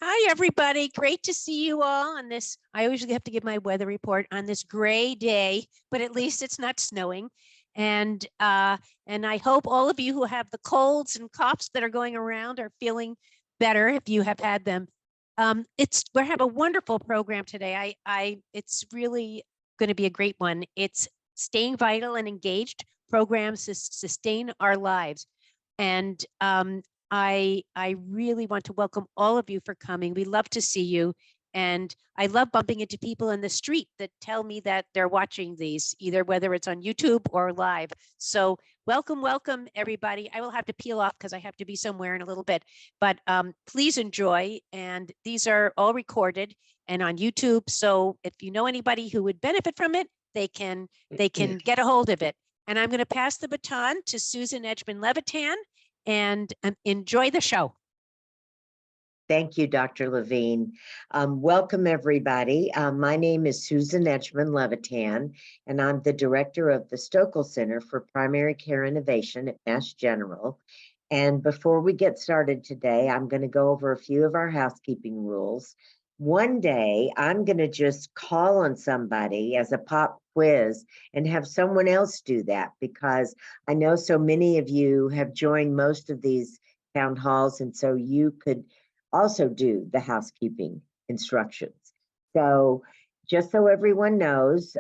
Hi, everybody. Great to see you all on this. I usually have to give my weather report on this gray day, but at least it's not snowing. And I hope all of you who have the colds and coughs that are going around are feeling better if you have had them. We have a wonderful program today. It's really going to be a great one. It's Staying Vital and Engaged Programs to Sustain Our Lives. And I really want to welcome all of you for coming. We love to see you. And I love bumping into people in the street that tell me that they're watching these, either whether it's on YouTube or live. So welcome, welcome, everybody. I will have to peel off because I have to be somewhere in a little bit, but please enjoy. And these are all recorded and on YouTube. So if you know anybody who would benefit from it, they can get a hold of it. And I'm going to pass the baton to Susan Edgman-Levitan, and enjoy the show. Thank you, Dr. Levine. Welcome, everybody. My name is Susan Edgman-Levitan, and I'm the director of the Stoeckel Center for Primary Care Innovation at Mass General. And before we get started today, I'm going to go over a few of our housekeeping rules. One day, I'm going to just call on somebody as a pop quiz and have someone else do that, because I know so many of you have joined most of these town halls, and so you could also do the housekeeping instructions. So just so everyone knows,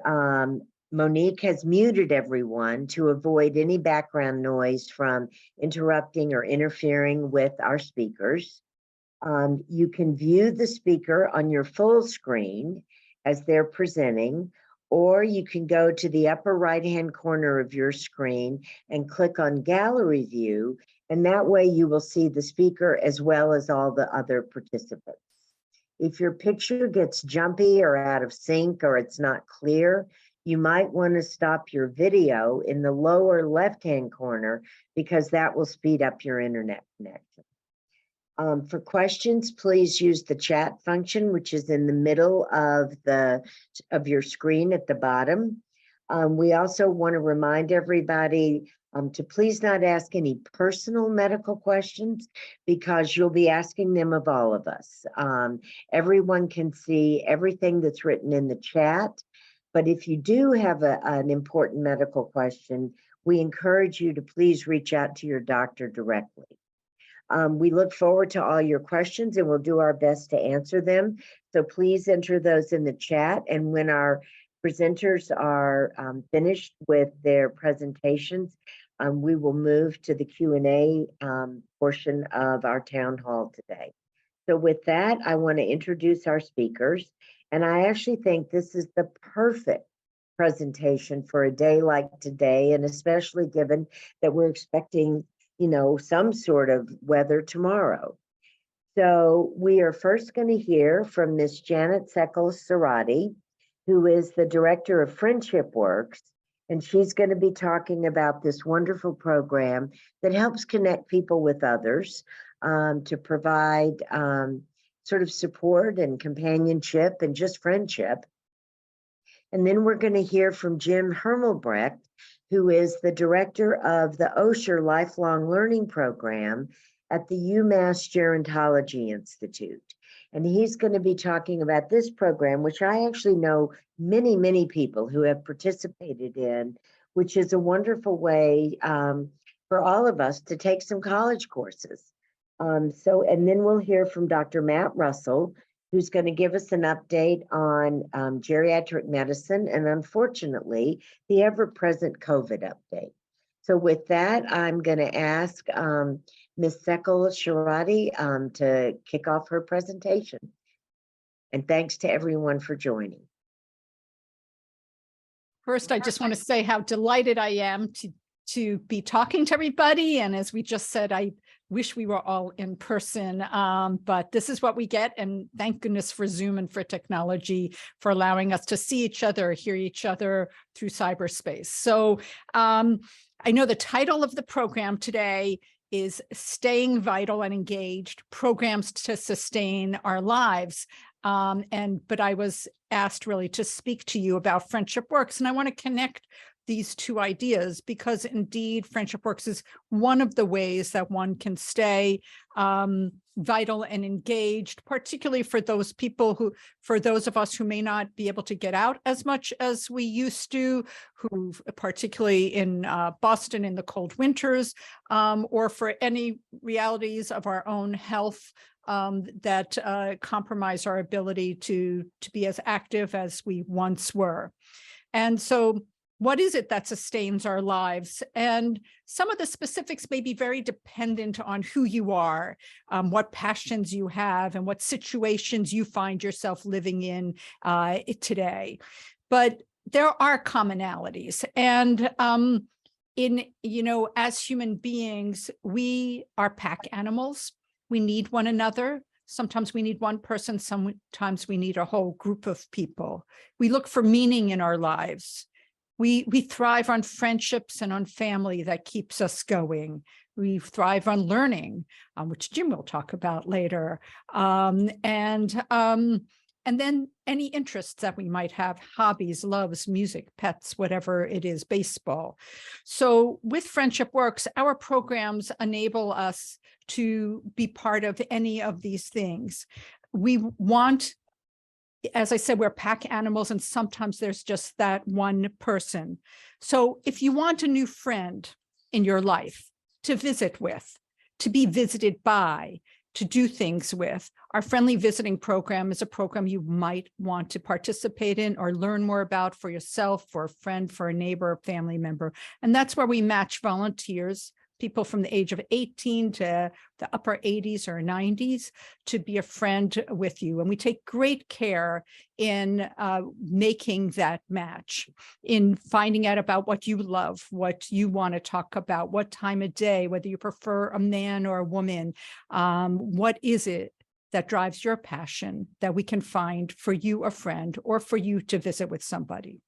Monique has muted everyone to avoid any background noise from interrupting or interfering with our speakers. You can view the speaker on your full screen as they're presenting, or you can go to the upper right-hand corner of your screen and click on Gallery View, and that way you will see the speaker as well as all the other participants. If your picture gets jumpy or out of sync or it's not clear, you might want to stop your video in the lower left-hand corner, because that will speed up your internet connection. For questions, please use the chat function, which is in the middle of your screen at the bottom. We also want to remind everybody to please not ask any personal medical questions, because you'll be asking them of all of us. Everyone can see everything that's written in the chat, but if you do have an important medical question, we encourage you to please reach out to your doctor directly. We look forward to all your questions, and we'll do our best to answer them. So please enter those in the chat, and when our presenters are finished with their presentations, we will move to the Q&A portion of our town hall today. So with that, I want to introduce our speakers, and I actually think this is the perfect presentation for a day like today, and especially given that we're expecting some sort of weather tomorrow. So we are first going to hear from Ms. Janet Seckles-Cerati, who is the director of FriendshipWorks, and she's going to be talking about this wonderful program that helps connect people with others, to provide sort of support and companionship and just friendship. And then we're going to hear from Jim Hermelbrecht, who is the director of the Osher Lifelong Learning Program at the UMass Gerontology Institute. And he's going to be talking about this program, which I actually know many, many people who have participated in, which is a wonderful way for all of us to take some college courses. And then we'll hear from Dr. Matt Russell, who's going to give us an update on geriatric medicine and, unfortunately, the ever-present COVID update. So with that, I'm going to ask Ms. Seckles-Cerati to kick off her presentation. And thanks to everyone for joining. First, I just want to say how delighted I am to be talking to everybody. And as we just said, I wish we were all in person, but this is what we get. And thank goodness for Zoom and for technology for allowing us to see each other, hear each other through cyberspace. So I know the title of the program today is Staying Vital and Engaged, Programs to Sustain Our Lives. But I was asked really to speak to you about FriendshipWorks, and I want to connect these two ideas, because indeed FriendshipWorks is one of the ways that one can stay vital and engaged, particularly for those people who, for those of us who may not be able to get out as much as we used to, who particularly in Boston in the cold winters, or for any realities of our own health that compromise our ability to be as active as we once were. And so what is it that sustains our lives? And some of the specifics may be very dependent on who you are, what passions you have, and what situations you find yourself living in today. But there are commonalities. And as human beings, we are pack animals. We need one another. Sometimes we need one person, sometimes we need a whole group of people. We look for meaning in our lives. We thrive on friendships and on family that keeps us going. We thrive on learning, which Jim will talk about later. And then any interests that we might have, hobbies, loves, music, pets, whatever it is, baseball. So with FriendshipWorks, our programs enable us to be part of any of these things. We want, as I said, we're pack animals, and sometimes there's just that one person. So if you want a new friend in your life to visit with, to be visited by, to do things with, our Friendly Visiting Program is a program you might want to participate in or learn more about for yourself, for a friend, for a neighbor, or family member. And that's where we match volunteers, people from the age of 18 to the upper 80s or 90s, to be a friend with you. And we take great care in making that match, in finding out about what you love, what you want to talk about, what time of day, whether you prefer a man or a woman, what is it that drives your passion that we can find for you a friend, or for you to visit with somebody.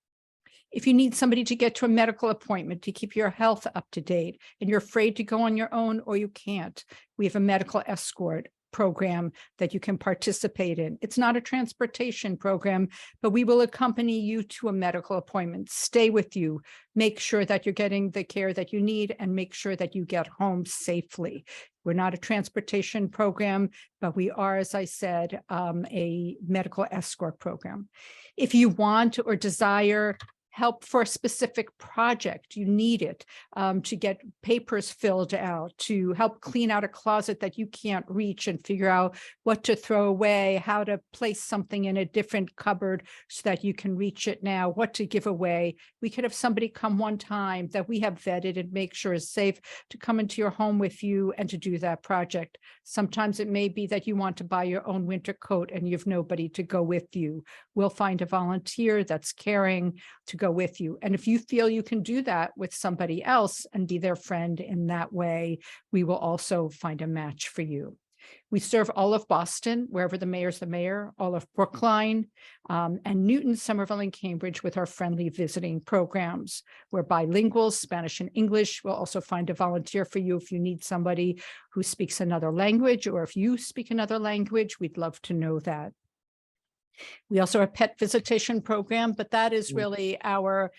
If you need somebody to get to a medical appointment to keep your health up to date, and you're afraid to go on your own or you can't, we have a medical escort program that you can participate in. It's not a transportation program, but we will accompany you to a medical appointment, stay with you, make sure that you're getting the care that you need, and make sure that you get home safely. We're not a transportation program, but we are, as I said, a medical escort program. If you want or desire help for a specific project, you need it to get papers filled out, to help clean out a closet that you can't reach and figure out what to throw away, how to place something in a different cupboard so that you can reach it now, what to give away. We could have somebody come one time that we have vetted and make sure is safe to come into your home with you and to do that project. Sometimes it may be that you want to buy your own winter coat and you have nobody to go with you. We'll find a volunteer that's caring to go with you. And if you feel you can do that with somebody else and be their friend in that way, we will also find a match for you. We serve all of Boston, wherever the mayor's the mayor, all of Brookline, and Newton, Somerville, and Cambridge with our Friendly Visiting programs. We're bilingual, Spanish and English. We'll also find a volunteer for you if you need somebody who speaks another language, or if you speak another language, we'd love to know that. We also have a pet visitation program, but that is really our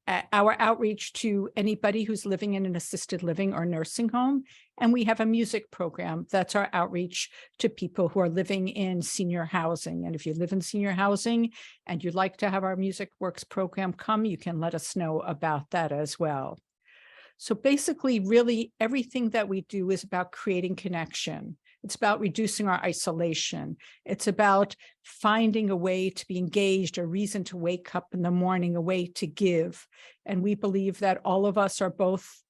outreach to anybody who's living in an assisted living or nursing home. And we have a music program. That's our outreach to people who are living in senior housing. And if you live in senior housing and you'd like to have our FriendshipWorks program come, you can let us know about that as well. So basically, really everything that we do is about creating connection. It's about reducing our isolation. It's about finding a way to be engaged, a reason to wake up in the morning, a way to give. And we believe that all of us are both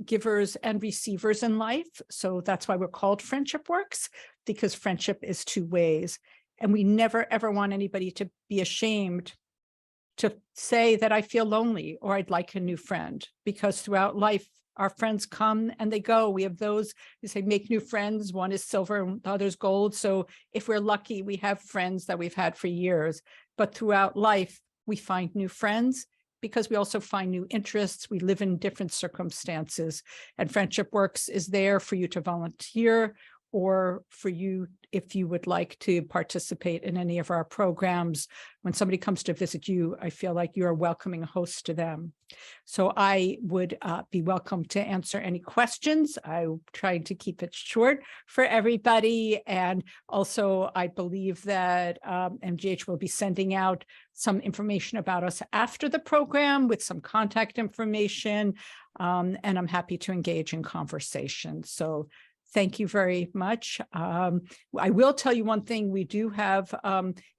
givers and receivers in life. So that's why we're called FriendshipWorks, because friendship is two ways. And we never, ever want anybody to be ashamed to say that I feel lonely or I'd like a new friend, because throughout life, our friends come and they go. We have those who say, make new friends. One is silver and the other's gold. So if we're lucky, we have friends that we've had for years. But throughout life, we find new friends because we also find new interests. We live in different circumstances. And FriendshipWorks is there for you to volunteer or for you, if you would like to participate in any of our programs. When somebody comes to visit you, I feel like you're a welcoming host to them. So I would be welcome to answer any questions. I tried to keep it short for everybody. And also, I believe that MGH will be sending out some information about us after the program with some contact information. And I'm happy to engage in conversation. So thank you very much. I will tell you one thing. We do have,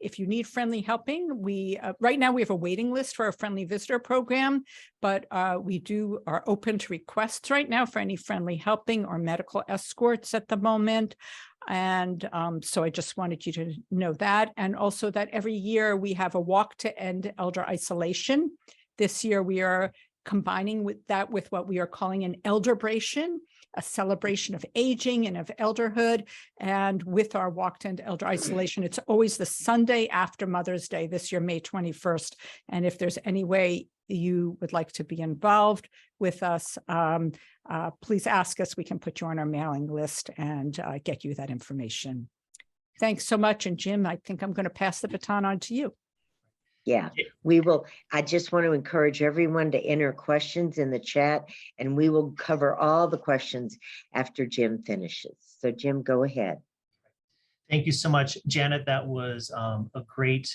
if you need friendly helping, we right now we have a waiting list for our friendly visitor program, but we are open to requests right now for any friendly helping or medical escorts at the moment. And so I just wanted you to know that. And also that every year we have a walk to end elder isolation. This year we are combining with what we are calling an elderbration, a celebration of aging and of elderhood. And with our walk to end elder isolation, it's always the Sunday after Mother's Day, this year, May 21st. And if there's any way you would like to be involved with us, please ask us. We can put you on our mailing list and get you that information. Thanks so much. And Jim, I think I'm going to pass the baton on to you. Yeah, we will. I just want to encourage everyone to enter questions in the chat, and we will cover all the questions after Jim finishes. So Jim, go ahead. Thank you so much, Janet. That was a great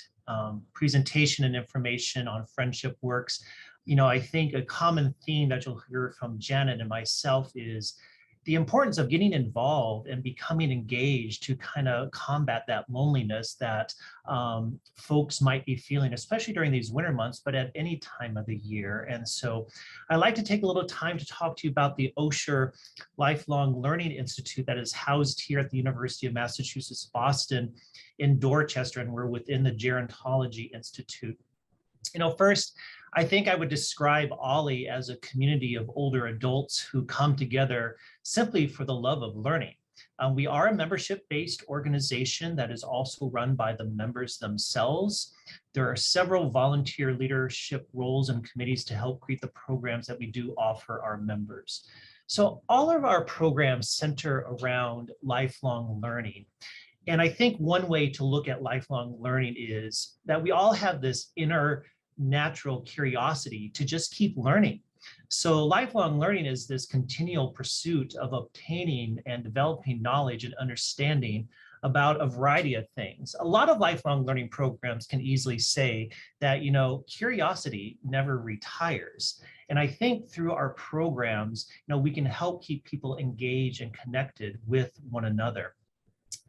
presentation and information on FriendshipWorks. You know, I think a common theme that you'll hear from Janet and myself is the importance of getting involved and becoming engaged to kind of combat that loneliness that folks might be feeling, especially during these winter months, but at any time of the year. And so I'd like to take a little time to talk to you about the Osher Lifelong Learning Institute that is housed here at the University of Massachusetts, Boston in Dorchester, and we're within the Gerontology Institute. You know, first, I think I would describe Ollie as a community of older adults who come together simply for the love of learning. We are a membership-based organization that is also run by the members themselves. There are several volunteer leadership roles and committees to help create the programs that we do offer our members. So all of our programs center around lifelong learning. And I think one way to look at lifelong learning is that we all have this inner natural curiosity to just keep learning. So lifelong learning is this continual pursuit of obtaining and developing knowledge and understanding about a variety of things. A lot of lifelong learning programs can easily say that, you know, curiosity never retires. And I think through our programs, you know, we can help keep people engaged and connected with one another.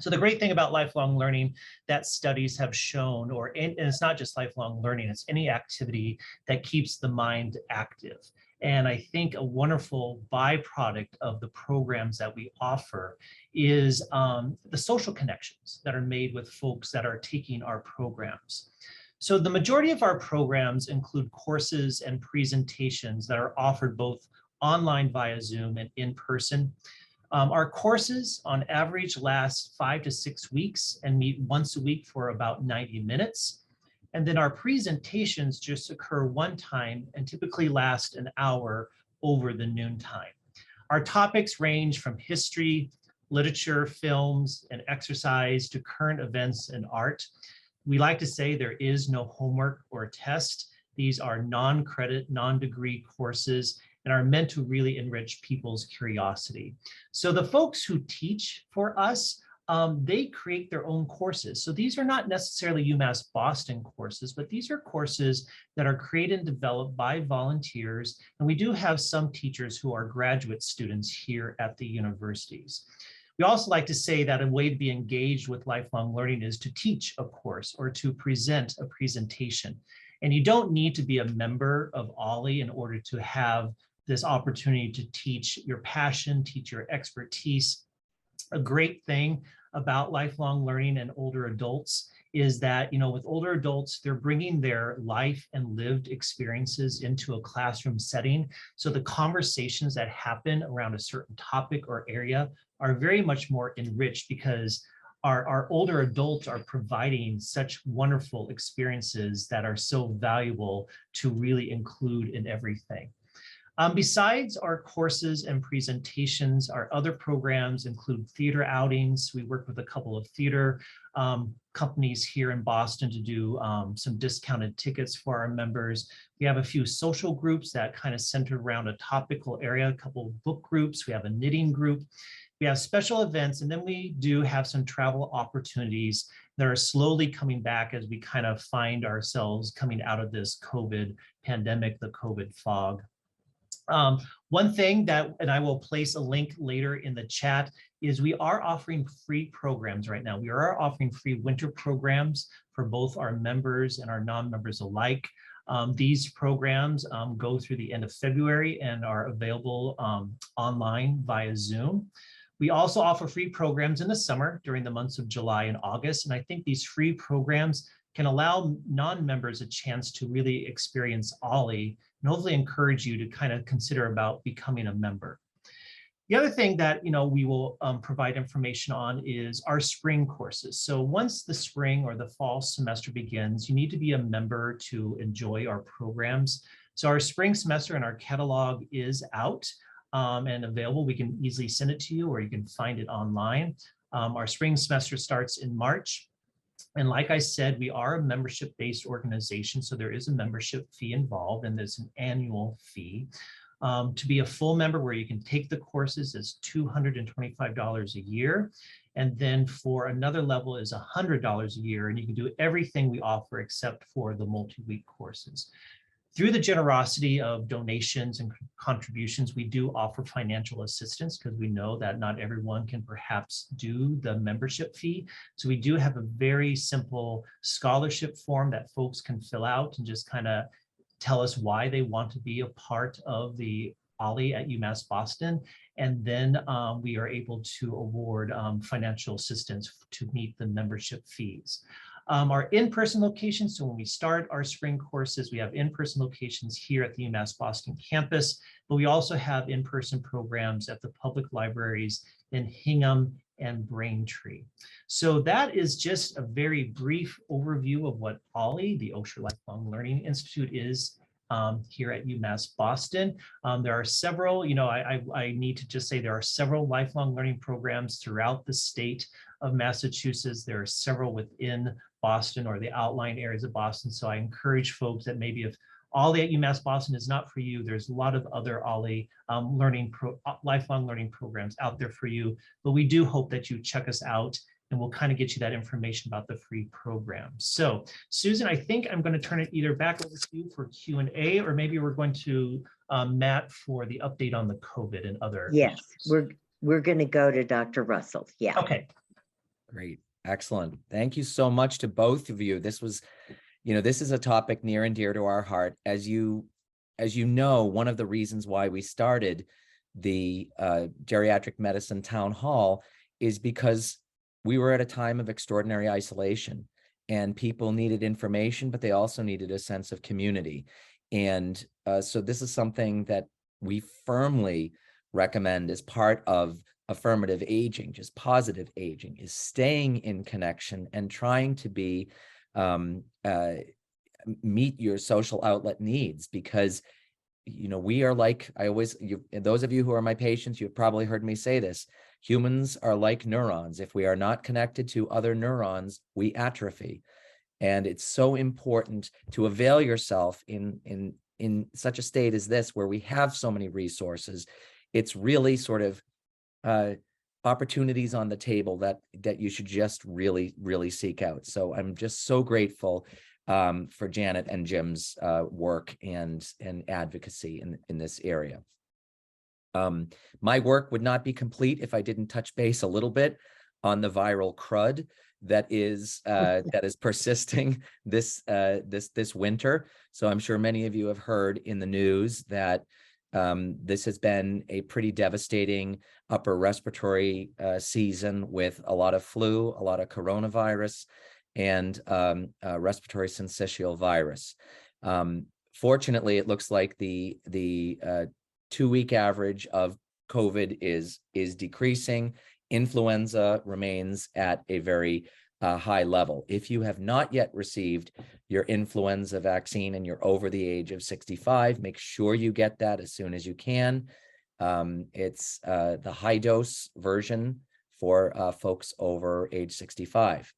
So the great thing about lifelong learning that studies have shown, and it's not just lifelong learning, it's any activity that keeps the mind active. And I think a wonderful byproduct of the programs that we offer is the social connections that are made with folks that are taking our programs. So the majority of our programs include courses and presentations that are offered both online via Zoom and in person. Our courses on average last 5 to 6 weeks and meet once a week for about 90 minutes. And then our presentations just occur one time and typically last an hour over the noon time. Our topics range from history, literature, films, and exercise to current events and art. We like to say there is no homework or test. These are non-credit, non-degree courses and are meant to really enrich people's curiosity. So the folks who teach for us, they create their own courses. So these are not necessarily UMass Boston courses, but these are courses that are created and developed by volunteers. And we do have some teachers who are graduate students here at the universities. We also like to say that a way to be engaged with lifelong learning is to teach a course or to present a presentation. And you don't need to be a member of Ollie in order to have this opportunity to teach your passion, teach your expertise. A great thing about lifelong learning and older adults is that, you know, with older adults, they're bringing their life and lived experiences into a classroom setting. So the conversations that happen around a certain topic or area are very much more enriched because our older adults are providing such wonderful experiences that are so valuable to really include in everything. Besides our courses and presentations, our other programs include theater outings. We work with a couple of theater companies here in Boston to do some discounted tickets for our members. We have a few social groups that kind of center around a topical area, a couple of book groups. We have a knitting group. We have special events, and then we do have some travel opportunities that are slowly coming back as we kind of find ourselves coming out of this COVID pandemic, the COVID fog. One thing that, and I will place a link later in the chat, is we are offering free programs right now. We are offering free winter programs for both our members and our non-members alike. These programs go through the end of February and are available online via Zoom. We also offer free programs in the summer during the months of July and August. And I think these free programs can allow non-members a chance to really experience Ollie and hopefully encourage you to kind of consider about becoming a member. The other thing that we will provide information on is our spring courses. So once the spring or the fall semester begins, you need to be a member to enjoy our programs. So our spring semester and our catalog is out and available. We can easily send it to you, or you can find it online. Our spring semester starts in March. And like I said, we are a membership-based organization, so there is a membership fee involved, and there's an annual fee. To be a full member where you can take the courses is $225 a year. And then for another level is $100 a year, and you can do everything we offer except for the multi-week courses. Through the generosity of donations and contributions, we do offer financial assistance because we know that not everyone can perhaps do the membership fee. So we do have a very simple scholarship form that folks can fill out and just kind of tell us why they want to be a part of the Ollie at UMass Boston. And then we are able to award financial assistance to meet the membership fees. Our in-person locations, so when we start our spring courses, we have in-person locations here at the UMass Boston campus, but we also have in-person programs at the public libraries in Hingham and Braintree. So that is just a very brief overview of what Ollie, the Osher Lifelong Learning Institute, is here at UMass Boston. There are several, I need to just say there are several lifelong learning programs throughout the state of Massachusetts. There are several within Boston or the outlying areas of Boston. So I encourage folks that maybe if Ollie at UMass Boston is not for you, there's a lot of other Ollie lifelong learning programs out there for you. But we do hope that you check us out, and we'll kind of get you that information about the free program. So Susan, I think I'm going to turn it either back over to you for Q&A, or maybe we're going to Matt for the update on the COVID and other. Yes, we're going to go to Dr. Russell. Yeah. Okay. Great. Excellent. Thank you so much to both of you. This was, this is a topic near and dear to our heart. As you know, one of the reasons why we started the Geriatric Medicine Town Hall is because we were at a time of extraordinary isolation, and people needed information, but they also needed a sense of community. And so this is something that we firmly recommend as part of affirmative aging, just positive aging, is staying in connection and trying to be meet your social outlet needs, because we are like, those of you who are my patients, you've probably heard me say this, humans are like neurons. If we are not connected to other neurons, we atrophy. And it's so important to avail yourself in such a state as this, where we have so many resources. It's really sort of opportunities on the table that you should just really, really seek out. So I'm just so grateful for Janet and Jim's work and advocacy in this area. My work would not be complete if I didn't touch base a little bit on the viral crud that is persisting this winter. So I'm sure many of you have heard in the news that this has been a pretty devastating upper respiratory season, with a lot of flu, a lot of coronavirus, and respiratory syncytial virus. Fortunately, it looks like the 2-week average of COVID is decreasing. Influenza remains at a very high level. If you have not yet received your influenza vaccine and you're over the age of 65, make sure you get that as soon as you can. It's the high dose version for folks over age 65.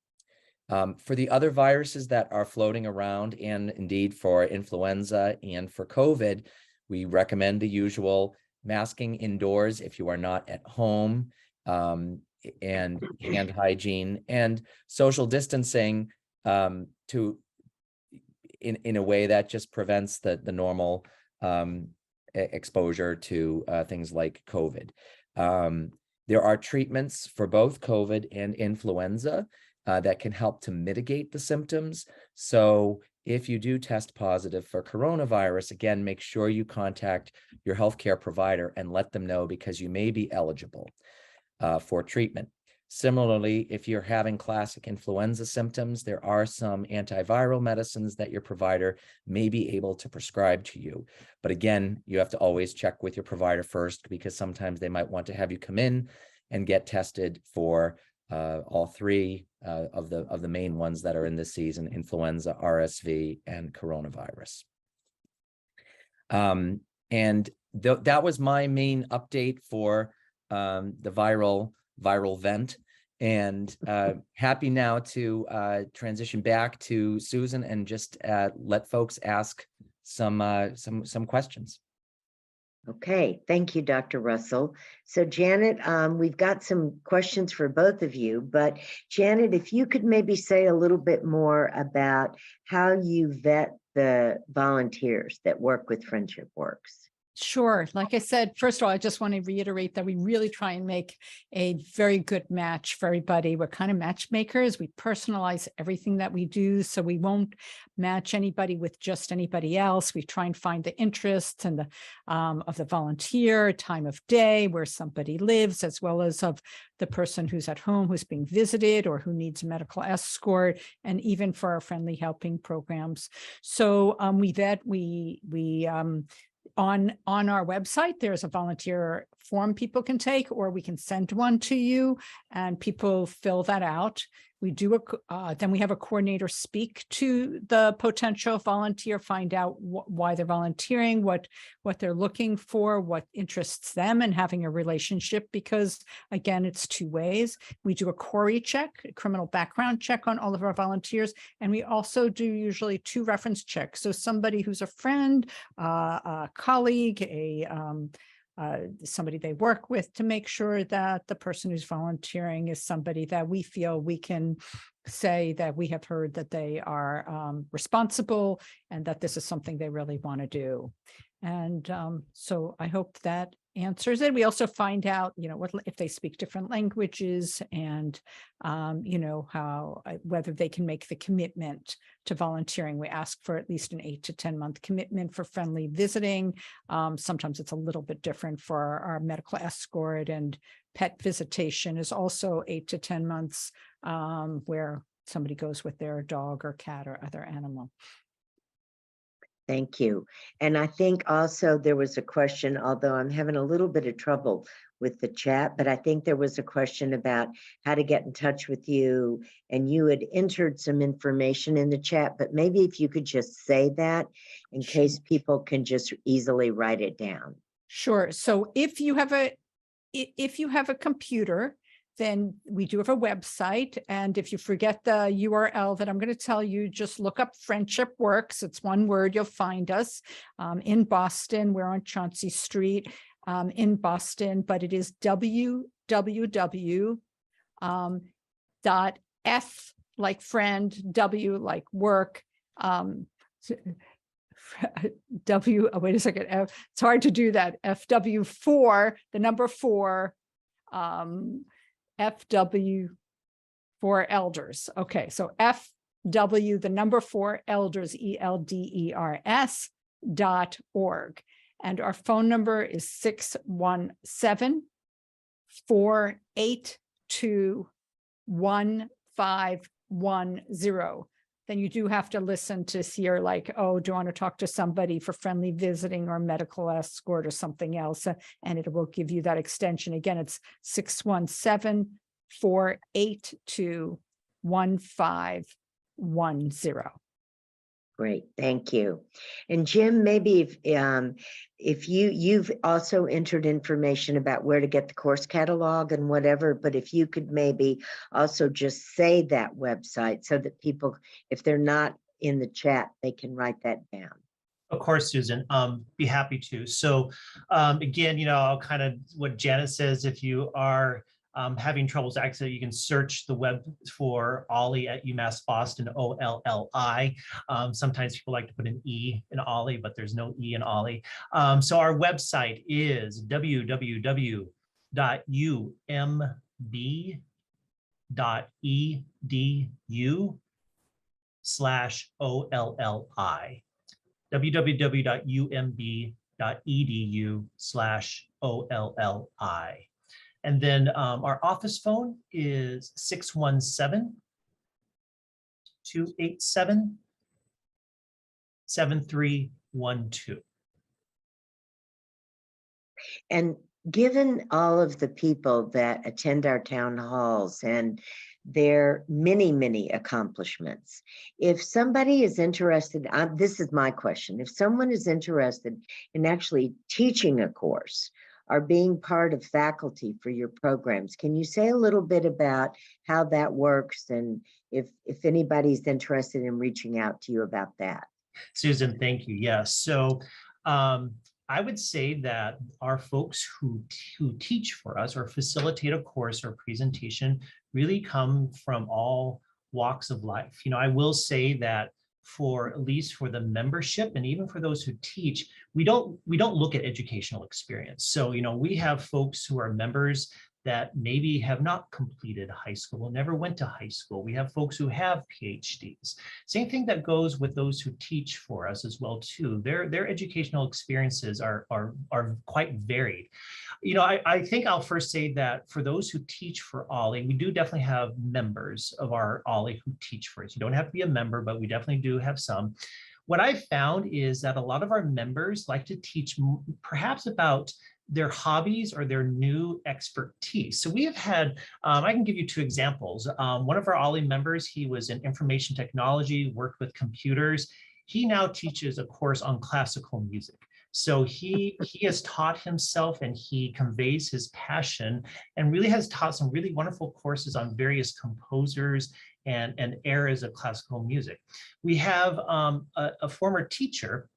For the other viruses that are floating around, and indeed for influenza and for COVID, we recommend the usual masking indoors if you are not at home, and hand hygiene and social distancing in a way that just prevents the normal exposure to things like COVID. There are treatments for both COVID and influenza that can help to mitigate the symptoms. So if you do test positive for coronavirus, again, make sure you contact your healthcare provider and let them know, because you may be eligible for treatment. Similarly, if you're having classic influenza symptoms, there are some antiviral medicines that your provider may be able to prescribe to you. But again, you have to always check with your provider first, because sometimes they might want to have you come in and get tested for all three of the main ones that are in this season: influenza, RSV, and coronavirus. That was my main update for the viral vent. And happy now to transition back to Susan and just let folks ask some questions. Okay, thank you, Dr. Russell. So Janet, we've got some questions for both of you, but Janet, if you could maybe say a little bit more about how you vet the volunteers that work with FriendshipWorks. Sure. Like I said, first of all, I just want to reiterate that we really try and make a very good match for everybody. We're kind of matchmakers. We personalize everything that we do, so we won't match anybody with just anybody else. We try and find the interests and the of the volunteer, time of day, where somebody lives, as well as of the person who's at home, who's being visited, or who needs a medical escort, and even for our friendly helping programs. So we vet, on our website, there's a volunteer form people can take, or we can send one to you and people fill that out. We do then we have a coordinator speak to the potential volunteer, find out why they're volunteering, what they're looking for, what interests them, and having a relationship, because again, it's two ways. We do a CORI check, a criminal background check, on all of our volunteers, and we also do usually 2 reference checks. So somebody who's a friend, a colleague, somebody they work with, to make sure that the person who's volunteering is somebody that we feel we can say that we have heard that they are responsible, and that this is something they really want to do. And so I hope that answers it. We also find out, what if they speak different languages, and how whether they can make the commitment to volunteering. We ask for at least an 8 to 10 month commitment for friendly visiting. Sometimes it's a little bit different for our medical escort, and pet visitation is also 8 to 10 months, where somebody goes with their dog or cat or other animal. Thank you. And I think also there was a question, although I'm having a little bit of trouble with the chat, but I think there was a question about how to get in touch with you, and you had entered some information in the chat, but maybe if you could just say that in case people can just easily write it down. Sure. So if you have a computer, then we do have a website. And if you forget the URL that I'm going to tell you, just look up FriendshipWorks. It's one word. You'll find us in Boston. We're on Chauncey Street in Boston, but it is www. F like friend, W like work, W, oh, wait a second. It's hard to do that. FW4, the number 4, FW for elders. Okay, so FW, the number 4 elders, ELDERS.org. And our phone number is 617-482-1510. Then you do have to listen to see, or like, oh, do you want to talk to somebody for friendly visiting or medical escort or something else? And it will give you that extension. Again, it's 617-482-1510. 1510. Great, thank you. And Jim, maybe if you've also entered information about where to get the course catalog and whatever, but if you could maybe also just say that website so that people, if they're not in the chat, they can write that down. Of course, Susan, be happy to. So again, I'll kind of what Janet says, if you are having troubles accessing, you can search the web for Ollie at UMass Boston, OLLI. Sometimes people like to put an E in Ollie, but there's no E in Ollie. So our website is www.umb.edu/OLLI. www.umb.edu/OLLI. And then our office phone is 617-287-7312. And given all of the people that attend our town halls and their many, many accomplishments, if somebody is interested, this is my question, if someone is interested in actually teaching a course or being part of faculty for your programs, can you say a little bit about how that works and if anybody's interested in reaching out to you about that? Susan, thank you. Yes. So I would say that our folks who teach for us or facilitate a course or presentation really come from all walks of life. I will say that for at least for the membership and even for those who teach, we don't look at educational experience. So, we have folks who are members that maybe have not completed high school, never went to high school. We have folks who have PhDs. Same thing that goes with those who teach for us as well too. Their educational experiences are quite varied. I think I'll first say that for those who teach for Ollie, we do definitely have members of our Ollie who teach for us. You don't have to be a member, but we definitely do have some. What I've found is that a lot of our members like to teach perhaps about their hobbies or their new expertise. So we have had, I can give you two examples. One of our Ollie members, he was in information technology, worked with computers. He now teaches a course on classical music. So he has taught himself and he conveys his passion and really has taught some really wonderful courses on various composers and eras of classical music. We have a former teacher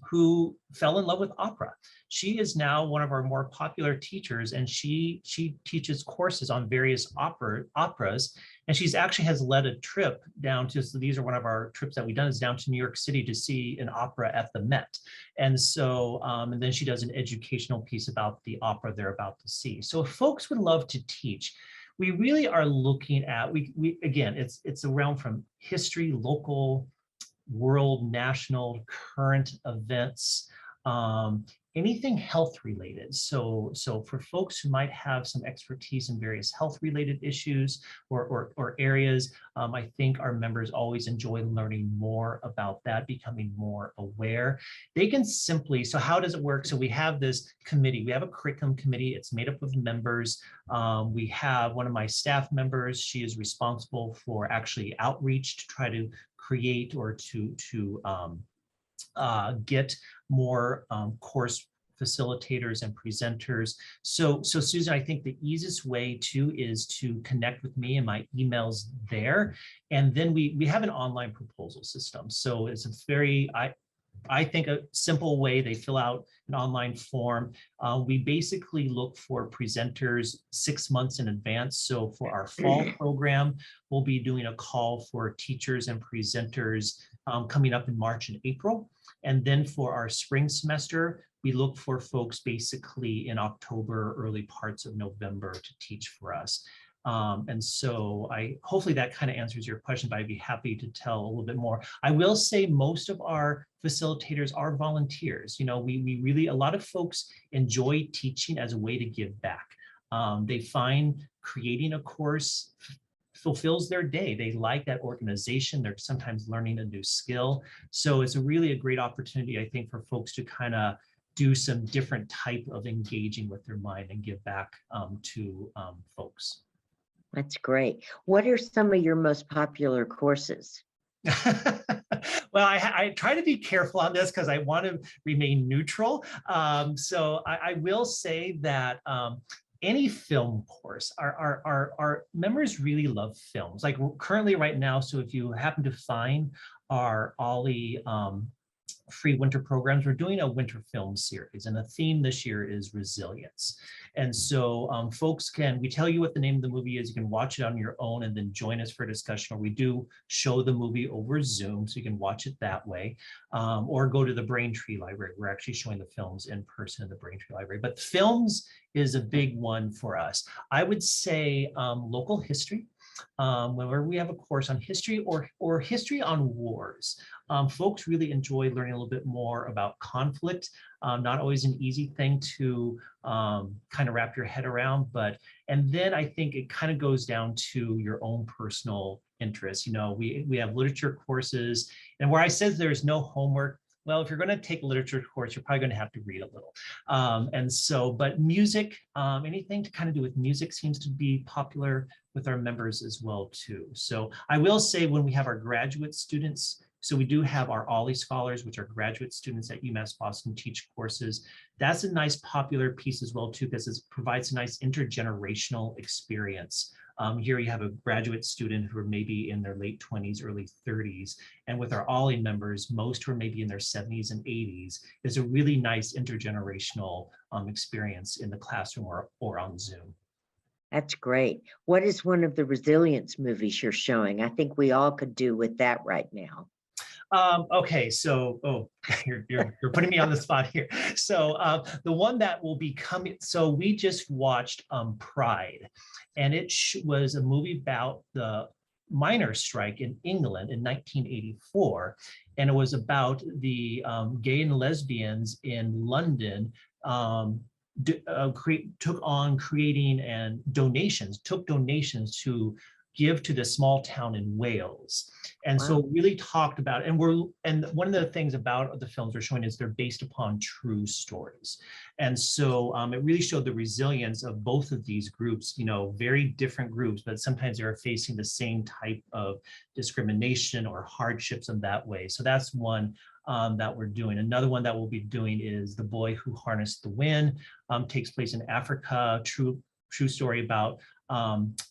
who fell in love with opera. She is now one of our more popular teachers, and she teaches courses on various operas. And she's actually has led a trip down to, so these are one of our trips that we've done, is down to New York City to see an opera at the Met. And so, and then she does an educational piece about the opera they're about to see. So if folks would love to teach, we really are looking at, we again, it's a realm from history, local, world, national, current events, anything health related. So for folks who might have some expertise in various health related issues or areas, I think our members always enjoy learning more about that, becoming more aware. They can simply, so how does it work? So we have this committee, we have a curriculum committee, it's made up of members. We have one of my staff members, she is responsible for actually outreach to try to create or to get more course facilitators and presenters. So Susan, I think the easiest way too is to connect with me, and my email's there. And then we have an online proposal system. So it's a very, I think a simple way. They fill out an online form. We basically look for presenters 6 months in advance. So for our fall program, we'll be doing a call for teachers and presenters coming up in March and April. And then for our spring semester, we look for folks basically in October, early parts of November to teach for us. And so hopefully that kind of answers your question, but I'd be happy to tell a little bit more. I will say most of our facilitators are volunteers. We really, a lot of folks enjoy teaching as a way to give back. They find creating a course fulfills their day. They like that organization. They're sometimes learning a new skill. So it's really a great opportunity, I think, for folks to kind of do some different type of engaging with their mind and give back to folks. That's great. What are some of your most popular courses? Well, I try to be careful on this because I want to remain neutral. So I will say that any film course, our members really love films. Like currently right now, so if you happen to find our Ollie free winter programs, we're doing a winter film series, and the theme this year is resilience. And so we tell you what the name of the movie is, you can watch it on your own and then join us for a discussion, or we do show the movie over Zoom, so you can watch it that way, or go to the Braintree Library. We're actually showing the films in person in the Braintree Library, but films is a big one for us. I would say local history. Whenever we have a course on history or history on wars, folks really enjoy learning a little bit more about conflict. Not always an easy thing to kind of wrap your head around, and then I think it kind of goes down to your own personal interests. You know, we have literature courses, and where I said there's no homework, well, if you're going to take a literature course, you're probably going to have to read a little. But music, anything to kind of do with music seems to be popular with our members as well too. So I will say when we have our graduate students, so we do have our Ollie scholars, which are graduate students at UMass Boston teach courses. That's a nice popular piece as well too, because it provides a nice intergenerational experience. Here you have a graduate student who are maybe in their late 20s, early 30s. And with our Ollie members, most who are maybe in their 70s and 80s, is a really nice intergenerational experience in the classroom or on Zoom. That's great. What is one of the resilience movies you're showing? I think we all could do with that right now. Okay, so you're putting me on the spot here. So the one that will be coming, so we just watched Pride, and it was a movie about the miners' strike in England in 1984, and it was about the gay and lesbians in London took donations to give to the small town in Wales. And Wow. so really talked about, and one of the things about the films we're showing is they're based upon true stories. And so it really showed the resilience of both of these groups, you know, very different groups, but sometimes they're facing the same type of discrimination or hardships in that way. So that's one that we're doing. Another one that we'll be doing is The Boy Who Harnessed the Wind, takes place in Africa, true story about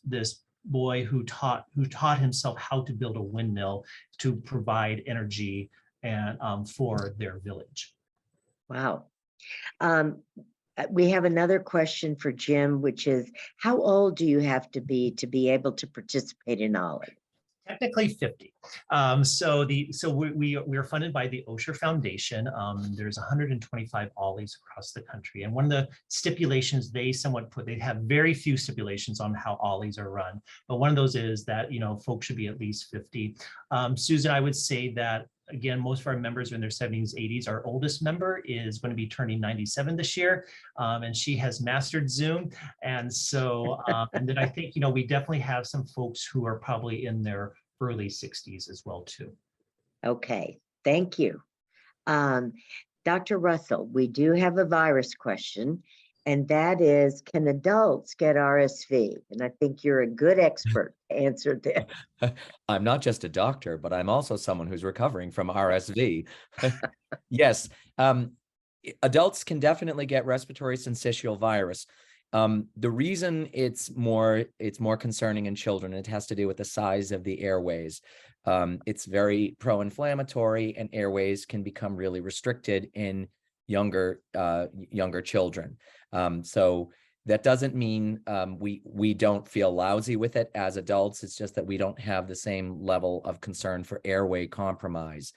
this boy who taught himself how to build a windmill to provide energy and for their village. Wow. We have another question for Jim, which is, how old do you have to be able to participate in Ollie? Technically 50. We are funded by the Osher Foundation. There's 125 Ollies across the country. And one of the stipulations they have very few stipulations on how Ollies are run. But one of those is that, you know, folks should be at least 50. Susan, I would say that, again, most of our members are in their 70s, 80s. Our oldest member is going to be turning 97 this year, and she has mastered Zoom. And so, and then I think, you know, we definitely have some folks who are probably in their early 60s as well, too. Okay, thank you. Dr. Russell, we do have a virus question, and that is, can adults get RSV? And I think you're a good expert to answer this. I'm not just a doctor, but I'm also someone who's recovering from RSV. Yes, adults can definitely get respiratory syncytial virus. The reason it's more concerning in children, it has to do with the size of the airways. It's very pro-inflammatory, and airways can become really restricted in younger children. So that doesn't mean we don't feel lousy with it as adults. It's just that we don't have the same level of concern for airway compromise.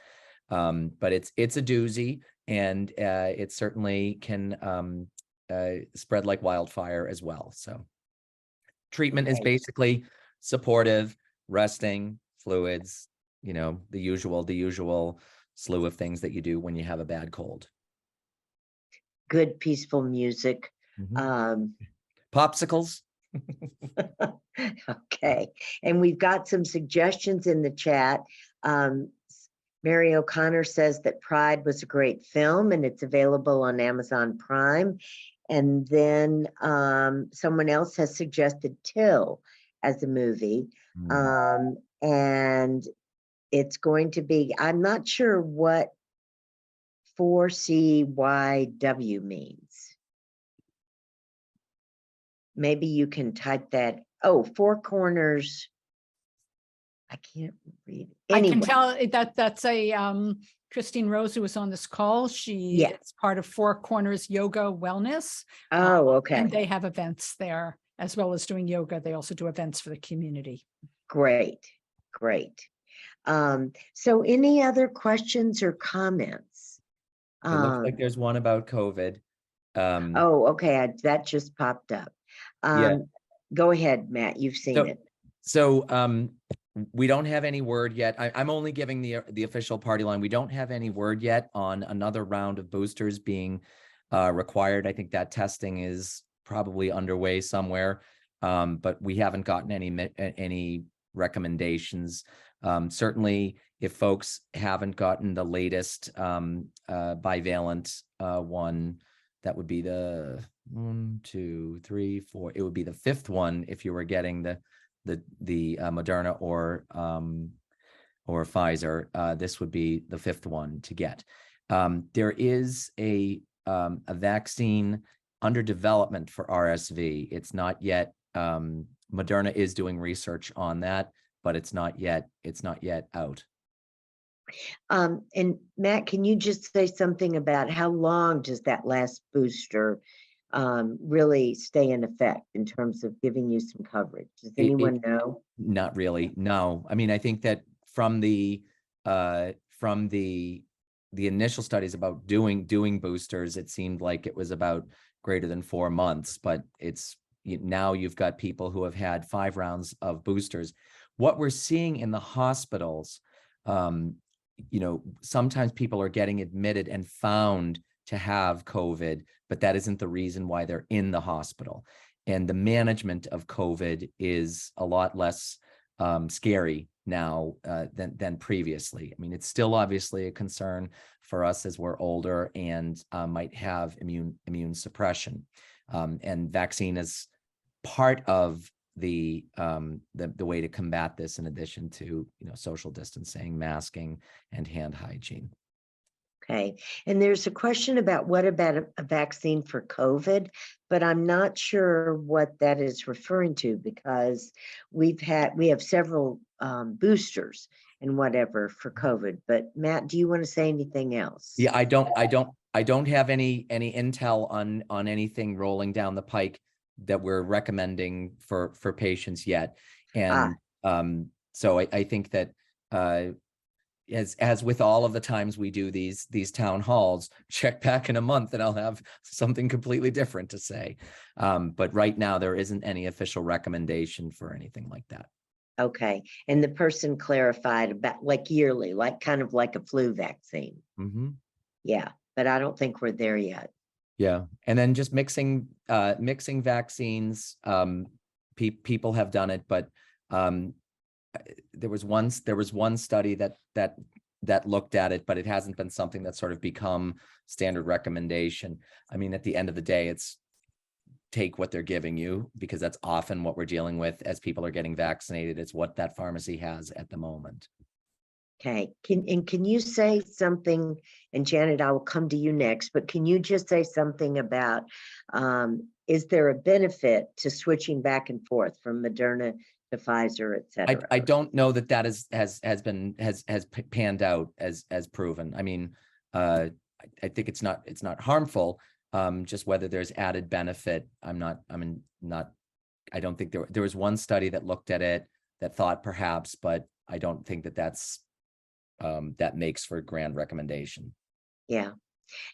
But it's a doozy, and it certainly can spread like wildfire as well. So treatment is basically supportive, resting, fluids, you know, the usual slew of things that you do when you have a bad cold. Good, peaceful music. Popsicles. Okay, and we've got some suggestions in the chat. Mary O'Connor says that Pride was a great film and it's available on Amazon Prime. And then someone else has suggested Till, as a movie. Mm. And it's going to be, I'm not sure what 4CYW means. Maybe you can type that. Oh, Four Corners. I can't read. I can Anyway, tell that that's a Christine Rose, who was on this call. She Yeah. is part of Four Corners Yoga Wellness. oh, okay. And they have events there as well as doing yoga. They also do events for the community. Great, great. So any other questions or comments? It looks like there's one about COVID. Oh, okay, that just popped up. Yeah. Go ahead, Matt, you've seen it. So we don't have any word yet. I'm only giving the official party line. We don't have any word yet on another round of boosters being required. I think that testing is probably underway somewhere, but we haven't gotten any recommendations. Certainly, if folks haven't gotten the latest bivalent one, that would be the 1, 2, 3, 4. It would be the 5th one if you were getting the Moderna or Pfizer. This would be the 5th one to get. There is a vaccine under development for RSV. It's not yet. Moderna is doing research on that, but it's not yet out. And Matt, can you just say something about how long does that last booster really stay in effect in terms of giving you some coverage? Does anyone know? Not really. No. I mean, I think that from the initial studies about doing boosters, it seemed like it was about greater than 4 months, but now you've got people who have had 5 rounds of boosters. What we're seeing in the hospitals, sometimes people are getting admitted and found to have COVID, but that isn't the reason why they're in the hospital. And the management of COVID is a lot less scary now than previously. I mean, it's still obviously a concern for us as we're older and might have immune suppression. And vaccine is part of the way to combat this, in addition to social distancing, masking, and hand hygiene. Okay, and there's a question about what about a vaccine for COVID, but I'm not sure what that is referring to, because we have several boosters and whatever for COVID. But Matt, do you want to say anything else? Yeah, I don't have any intel on anything rolling down the pike that we're recommending for patients yet. And so I think that as with all of the times we do these town halls, check back in a month and I'll have something completely different to say. But right now there isn't any official recommendation for anything like that. Okay, and the person clarified about like yearly, like kind of like a flu vaccine. Mm-hmm. Yeah, but I don't think we're there yet. Yeah, and then just mixing vaccines. People have done it, but there was one study that looked at it, but it hasn't been something that's sort of become standard recommendation. I mean, at the end of the day, it's take what they're giving you, because that's often what we're dealing with as people are getting vaccinated. It's what that pharmacy has at the moment. Okay, can you say something, and Janet, I will come to you next, but can you just say something about, is there a benefit to switching back and forth from Moderna to Pfizer, et cetera? I don't know that has panned out as proven. I mean, I think it's not harmful. Just whether there's added benefit, I don't think there was one study that looked at it that thought perhaps, but I don't think that makes for a grand recommendation. Yeah.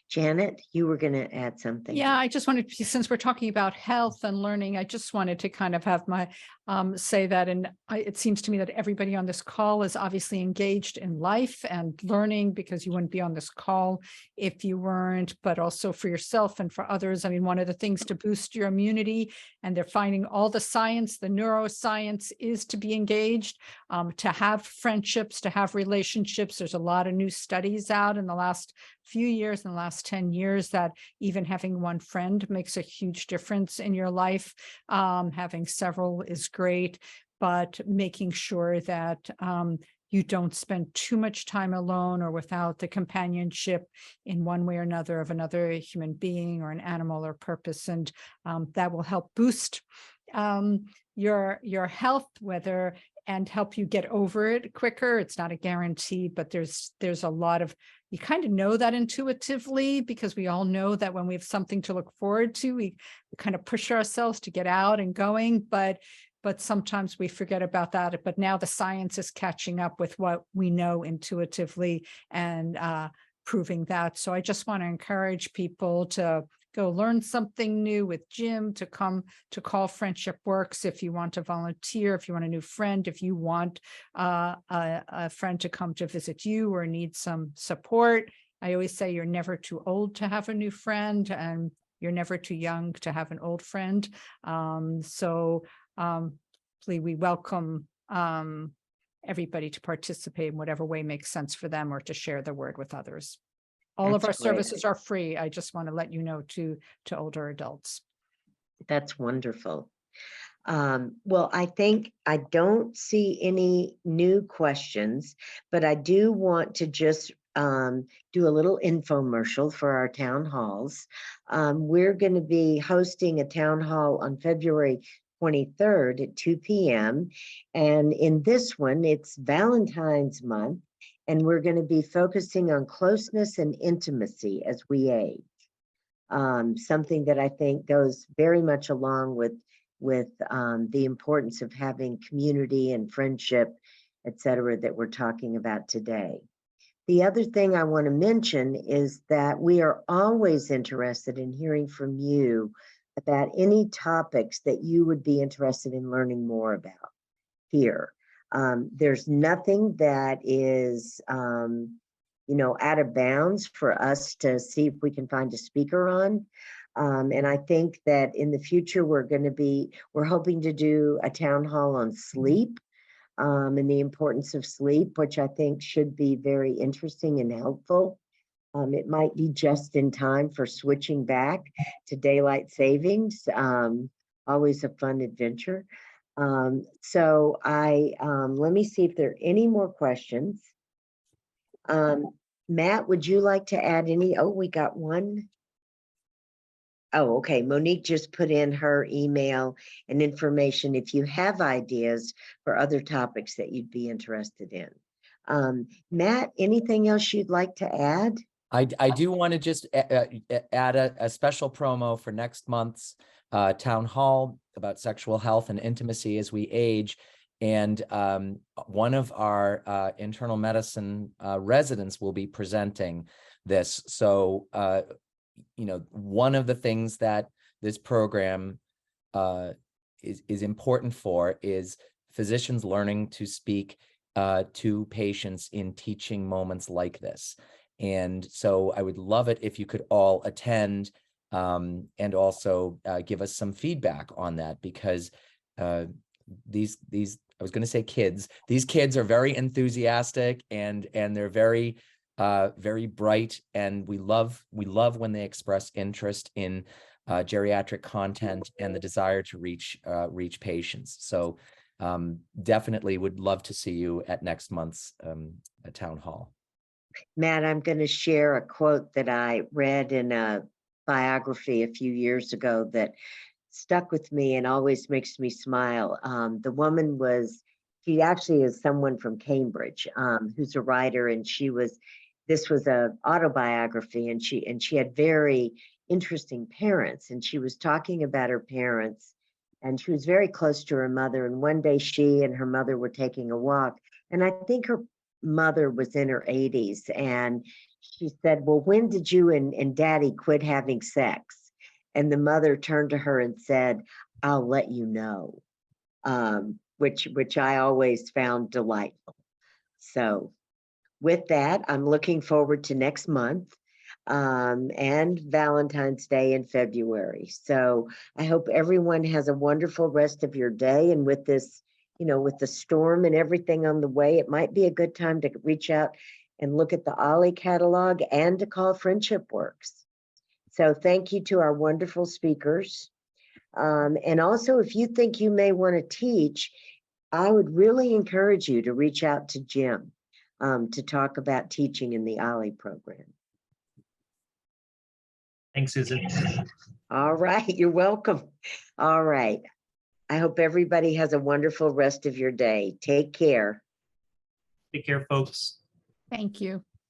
Janet, you were going to add something. Yeah, I just wanted to, since we're talking about health and learning, I just wanted to kind of have my say that, and it seems to me that everybody on this call is obviously engaged in life and learning, because you wouldn't be on this call if you weren't, but also for yourself and for others. I mean, one of the things to boost your immunity, and they're finding all the science, the neuroscience, is to be engaged, to have friendships, to have relationships. There's a lot of new studies out in the last few years, in the last 10 years, that even having one friend makes a huge difference in your life. Having several is great, but making sure that you don't spend too much time alone or without the companionship in one way or another of another human being or an animal or purpose. And that will help boost your health, and help you get over it quicker. It's not a guarantee, but there's a lot of, you kind of know that intuitively, because we all know that when we have something to look forward to, we kind of push ourselves to get out and going, but sometimes we forget about that. But now the science is catching up with what we know intuitively and proving that. So I just want to encourage people to go learn something new with Jim, to come to call FriendshipWorks if you want to volunteer, if you want a new friend, if you want a friend to come to visit you or need some support. I always say you're never too old to have a new friend, and you're never too young to have an old friend. Please, we welcome everybody to participate in whatever way makes sense for them, or to share the word with others. All of our That's great. services are free. I just want to let you know to older adults. That's wonderful. Well, I think I don't see any new questions, but I do want to just do a little infomercial for our town halls. We're going to be hosting a town hall on February 23rd at 2 p.m. And in this one, it's Valentine's month, and we're going to be focusing on closeness and intimacy as we age. Something that I think goes very much along with the importance of having community and friendship, et cetera, that we're talking about today. The other thing I want to mention is that we are always interested in hearing from you about any topics that you would be interested in learning more about here. There's nothing that is, out of bounds for us to see if we can find a speaker on. And I think that in the future, we're hoping to do a town hall on sleep and the importance of sleep, which I think should be very interesting and helpful. It might be just in time for switching back to daylight savings. Always a fun adventure. So let me see if there are any more questions. Matt, would you like to add any? Oh, we got one. Oh, okay. Monique just put in her email and information if you have ideas for other topics that you'd be interested in. Matt, anything else you'd like to add? I do want to just add a special promo for next month's town hall about sexual health and intimacy as we age. And one of our internal medicine residents will be presenting this. So, one of the things that this program is important for is physicians learning to speak to patients in teaching moments like this. And so I would love it if you could all attend and also give us some feedback on that, because these I was going to say kids. These kids are very enthusiastic and they're very very bright, and we love when they express interest in geriatric content and the desire to reach patients. So definitely would love to see you at next month's town hall. Matt, I'm going to share a quote that I read in a biography a few years ago that stuck with me and always makes me smile. The woman she actually is someone from Cambridge who's a writer, and this was an autobiography, and she had very interesting parents, and she was talking about her parents, and she was very close to her mother. And one day she and her mother were taking a walk, and I think her mother was in her 80s, and she said, well, when did you and daddy quit having sex? And the mother turned to her and said, I'll let you know, which I always found delightful. So with that, I'm looking forward to next month and Valentine's Day in February. So I hope everyone has a wonderful rest of your day. And with this, with the storm and everything on the way, it might be a good time to reach out and look at the Ollie catalog and to call FriendshipWorks. So thank you to our wonderful speakers. And also, if you think you may want to teach, I would really encourage you to reach out to Jim to talk about teaching in the Ollie program. Thanks, Susan. All right, you're welcome. All right. I hope everybody has a wonderful rest of your day. Take care. Take care, folks. Thank you.